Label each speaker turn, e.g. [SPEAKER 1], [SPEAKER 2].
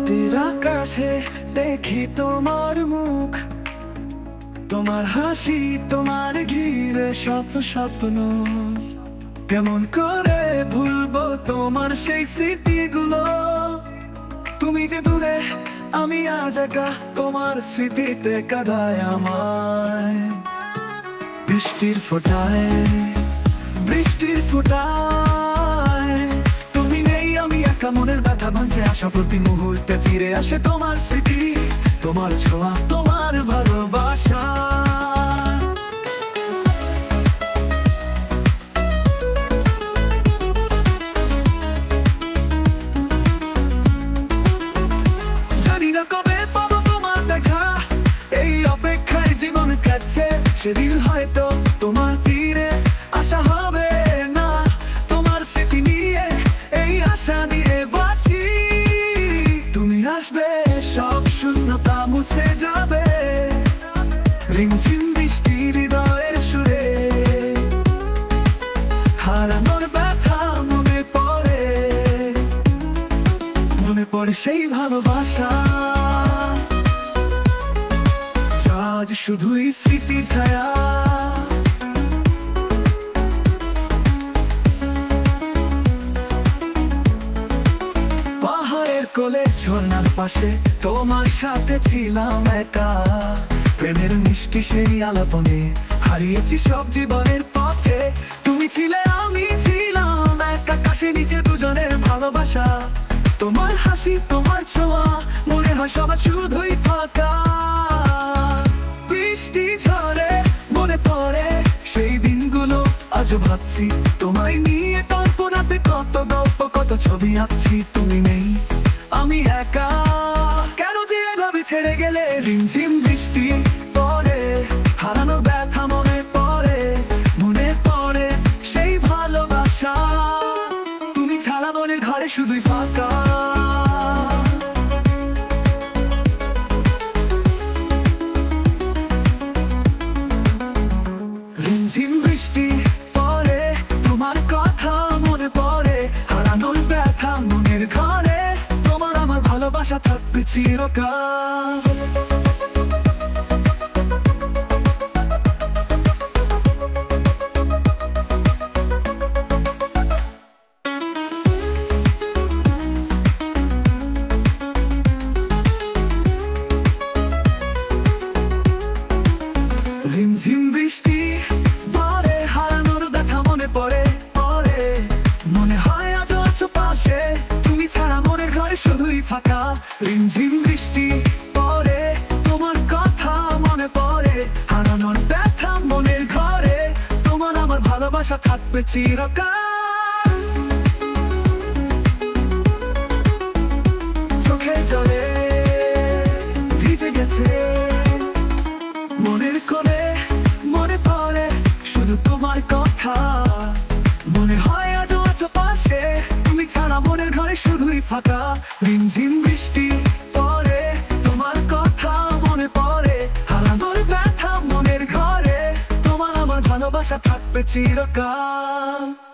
[SPEAKER 1] রাতের আকাশে দেখি তোমার মুখ, তোমার হাসি, তোমার ঘিরে শত স্বপ্ন। কেমন করে ভুলবো তোমার সেই স্মৃতিগুলো? তুমি যে দূরে, আমি আজ একা, তোমার স্মৃতিতে কাঁদায় আমায়। বৃষ্টির ফোঁটায়, বৃষ্টির ফোঁটায় তুমি নেই, আমি একা, মনের ব্যথা ভাঙছে আশা। প্রতি মুহূর্তে ফিরে আসে তোমার স্মৃতি, তোমার ছোঁয়া, তোমার ভালোবাসা। জানি না কবে পাবো তোমার দেখা, এই অপেক্ষায় জীবন কাটছে। সেদিন হয়তো তোমার ফিরে আসা হবে না, তোমার স্মৃতি নিয়ে, এই আশা নিয়ে বাঁচি। তুমি আসবে, সব শূন্যতা মুছে যাবে। রিমঝিম বৃষ্টি হৃদয়ের সুরে, হারানোর ব্যথা মনে পড়ে, মনে পড়ে সেই ভালোবাসা। আজ শুধুই স্মৃতি ছায়া। পাহাড়ের কোলে, ঝর্ণার পাশে তোমার সাথে ছিলাম একা। প্রেমের মিষ্টি সেই আলাপনে হারিয়েছি সব জীবনের পথে। তুমি ছিলে, আমি ছিলাম এক আকাশে নিচে, দুজনের ভালোবাসা। তোমার হাসি, তোমার ছোঁয়া, মনে হয় সবার শুধুই ফাঁকা। বৃষ্টি ঝরে, মনে পড়ে সেই দিনগুলো, আজও ভাবছি তোমায় নিয়ে। কল্পনাতে কত গল্প, কত ছবি আঁকছি। তুমি নেই, আমি একা, কেন যে এভাবে ছেড়ে গেলে? রিমঝিম বৃষ্টি পড়ে, হারানোর ব্যথা মনে পড়ে, মনে পড়ে সেই ভালোবাসা। তুমি ছাড়া মনের ঘরে শুধুই ফাঁকা। রিমঝিম বৃষ্টি পড়ে, তোমার কথা মনে পড়ে, হারানোর ব্যথা মনের ঘরে। তোমার আমার ভালোবাসা থাকবে চিরকাল। রিমঝিম বৃষ্টি পড়ে, হারানোর ব্যথা মনে পড়ে, পড়ে, মনে হয় আজ আছো পাশে। তুমি ছাড়া মনের ঘরে শুধুই ফাঁকা। রিমঝিম বৃষ্টি পড়ে, তোমার কথা মনে পড়ে, হারানোর ব্যথা মনের ঘরে। তোমার আমার ভালোবাসা থাকবে চিরকাল। চোখে জলে ভিজে গেছে মনের কোণে, মনে পড়ে শুধু তোমার কথা। মনে হয় আজ আছো পাশে, তুমি ছাড়া মনের ঘরে শুধুই ফাঁকা। রিমঝিম বৃষ্টি পড়ে, তোমার কথা মনে পড়ে, হারানোর ব্যথা মনের ঘরে। তোমার আমার ভালোবাসা থাকবে চিরকাল।